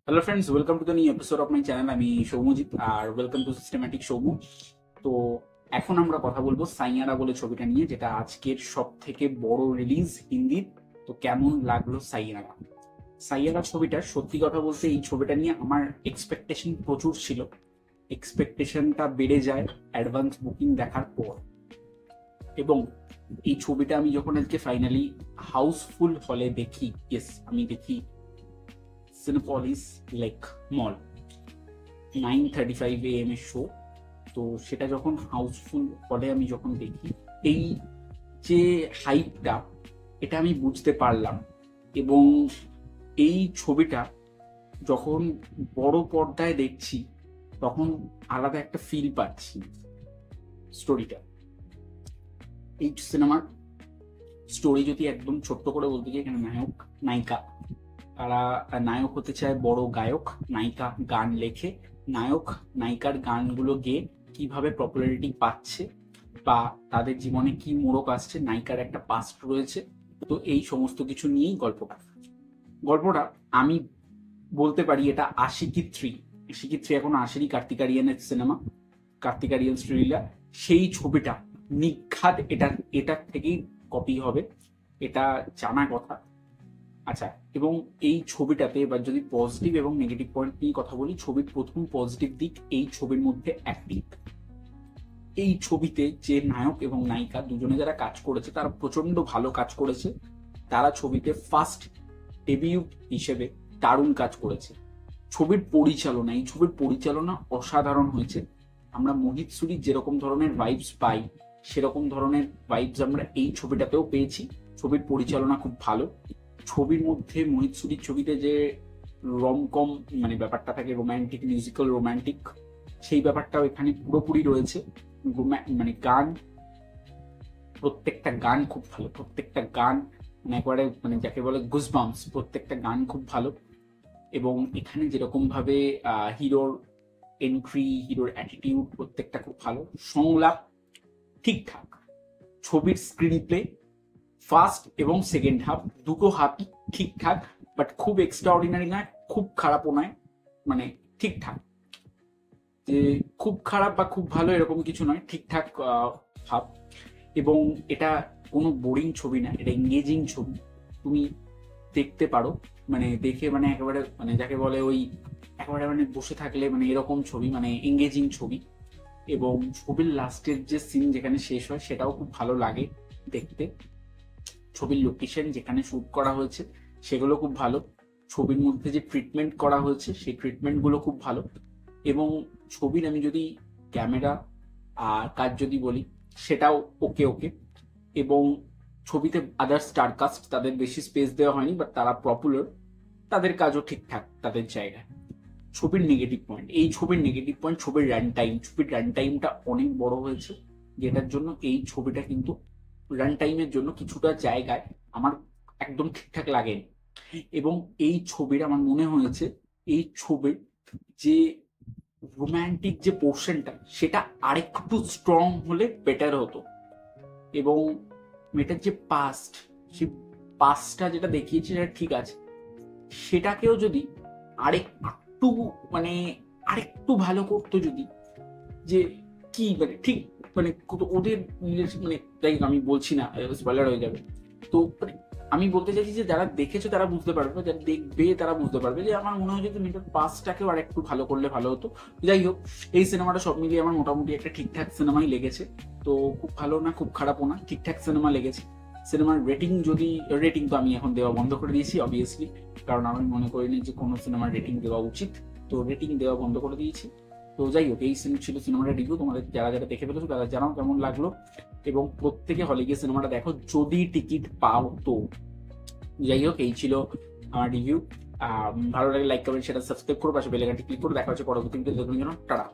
Hello friends, welcome to the new episode of my channel. আমি সৌম্যজিৎ আর welcome to systematic Soumya. তো এখন আমরা কথা বলবো সাইয়ারা বলে ছবিটা নিয়ে, যেটা আজকের সব থেকে বড় রিলিজ হিন্দির। তো কেমন লাগলো সাইয়ারা? সাইয়ারা ছবিটা, সত্যি কথা বলতে এই ছবিটা নিয়ে আমার এক্সপেকটেশন প্রচুর ছিল। এক্সপেকটেশনটা বেড়ে যায় অ্যাডভান্স বুকিং দেখার পর, এবং এই ছবিটা আমি যখন আজকে ফাইনালি হাউসফুল হলে দেখি, ইয়েস আমি দেখি সিনেপলিস লেক মল, 9:35 AM এর শো। তো সেটা যখন হাউসফুল হলে আমি যখন দেখি, এই যে হাইপটা, এটা আমি বুঝতে পারলাম। এবং এই ছবিটা যখন বড় পর্দায় দেখছি তখন আলাদা একটা ফিল পাচ্ছি। স্টোরিটা, এই সিনেমার স্টোরি যদি একদম ছোট্ট করে বলতে চাই, এখানে নায়ক নায়িকা, তারা নায়ক হতে চায় বড় গায়ক, নায়িকা গান লেখে, নায়ক নায়িকার গানগুলো গেয়ে কিভাবে পপুলারিটি পাচ্ছে বা তাদের জীবনে কি মোড়ক আসছে, নায়িকার একটা পাস্ট রয়েছে। তো এই সমস্ত কিছু নিয়েই গল্পটা আমি বলতে পারি এটা আশিকি থ্রি এখনো আসেনি, কার্তিক আরিয়ানের সিনেমা, কার্তিক আরিয়ান শ্রীলীলা। সেই ছবিটা নিঘাত এটার থেকেই কপি হবে, এটা জানা কথা। আচ্ছা, এবং এই ছবিটাতে এবার যদি পজিটিভ এবং নেগেটিভ পয়েন্ট নিয়ে কথা বলি, ছবির প্রথম পজিটিভ দিক এই ছবির মধ্যে অ্যাক্টিং। এই ছবিতে যে নায়ক এবং নায়িকা দুজনে যারা কাজ করেছে তারা প্রচন্ড ভালো কাজ করেছে। তারা ছবিতে ফার্স্ট ডেবিউ হিসেবে দারুণ কাজ করেছে। এই ছবির পরিচালনা অসাধারণ হয়েছে। আমরা মোহিত সুরির যেরকম ধরনের ভাইবস পাই, সেরকম ধরনের ভাইবস আমরা এই ছবিটাতেও পেয়েছি। ছবির পরিচালনা খুব ভালো। ছবির মধ্যে মোহিত সুরির ছবিতে যে রমকম মানে ব্যাপারটা থাকে, রোম্যান্টিক, মিউজিক্যাল রোম্যান্টিক, সেই ব্যাপারটাও এখানে পুরোপুরি রয়েছে। মানে গান, প্রত্যেকটা গান খুব ভালো, প্রত্যেকটা গান মানে একবারে মানে যাকে বলে গুজবাম্পস, প্রত্যেকটা গান খুব ভালো। এবং এখানে যেরকম ভাবে হিরোর এন্ট্রি, হিরোর অ্যাটিটিউড, প্রত্যেকটা খুব ভালো। সংলাপ ঠিকঠাক। ছবির স্ক্রিন প্লে ফার্স্ট এবং সেকেন্ড হাফ, দুটো হাফই ঠিকঠাক, বাট খুব এক্সট্রাঅর্ডিনারি নয়, খুব খারাপও নয়, মানে ঠিকঠাক। যে খুব খারাপ বা খুব ভালো এরকম কিছু নয়, ঠিকঠাক ভাব। এবং এটা কোনো বোরিং ছবি না, এটা এঙ্গেজিং ছবি। তুমি দেখতে পারো, মানে দেখে মানে একেবারে মানে যাকে বলে ওই একেবারে মানে বসে থাকলে মানে এরকম ছবি, মানে এঙ্গেজিং ছবি। এবং ছবির লাস্টের যে সিন যেখানে শেষ হয় সেটাও খুব ভালো লাগে দেখতে। ছবির লোকেশন যেখানে শুট করা হয়েছে সেগুলো খুব ভালো। ছবির মধ্যে যে ট্রিটমেন্ট করা হয়েছে সেই ট্রিটমেন্টগুলো খুব ভালো। এবং ছবির আমি যদি ক্যামেরা আর কাজ যদি বলি, সেটাও ওকে ওকে। এবং ছবিতে আদার স্টারকাস্ট, তাদের বেশি স্পেস দেওয়া হয়নি, বাট তারা পপুলার, তাদের কাজও ঠিকঠাক তাদের জায়গায়। ছবির নেগেটিভ পয়েন্ট, এই ছবির নেগেটিভ পয়েন্ট ছবির রান টাইম। ছবির রান টাইমটা অনেক বড় হয়েছে, যেটার জন্য এই ছবিটা কিন্তু রান টাইমের জন্য কিছুটা জায়গায় আমার একদম ঠিকঠাক লাগেনি। এবং এই ছবির আমার মনে হয়েছে এই ছবির যে রোম্যান্টিক যে পোর্শনটা সেটা আরেকটু স্ট্রং হলে বেটার হতো। এবং মেয়েটার যে পাস্ট, সেই পাস্টটা যেটা দেখিয়েছে সেটা ঠিক আছে, সেটাকেও যদি আরেকটু মানে আরেকটু ভালো করতো, যদি যে কি মানে ঠিক মানে ওদের মানে তাই আমি বলছি না, স্পয়লার হয়ে যাবে। তো মানে আমি বলতে চাইছি যে যারা দেখেছো তারা বুঝতে পারবে, যারা দেখবে তারা বুঝতে পারবে যে আমার মনে হয় যে মেয়েটার পাসটাকেও আর একটু ভালো করলে ভালো হতো। যাই হোক, এই সিনেমাটা সব মিলিয়ে আমার মোটামুটি একটা ঠিকঠাক সিনেমাই লেগেছে। তো খুব ভালো না খুব খারাপও না, ঠিকঠাক সিনেমা লেগেছে। সিনেমার রেটিং তো আমি এখন দেওয়া বন্ধ করে দিয়েছি অবভিয়াসলি, কারণ আমি মনে করিনি যে কোনো সিনেমার রেটিং দেওয়া উচিত। তো রেটিং দেওয়া বন্ধ করে দিয়েছি। তো যাই হোক, এই ছিল সিনেমাটা রিভিউ। তোমাদের যারা যারা দেখে ফেলেছো তারা জানাও কেমন লাগলো, এবং প্রত্যেকে হলে গিয়ে সিনেমাটা দেখো যদি টিকিট পাও তো। যাই হোক, এই ছিল আমার রিভিউ। ভালো লাগে লাইক কমেন্ট সেটা সাবস্ক্রাইব করো, পাশে বেল আইকনটি ক্লিক করে দেখা হচ্ছে পরবর্তী ভিডিও। টাটা।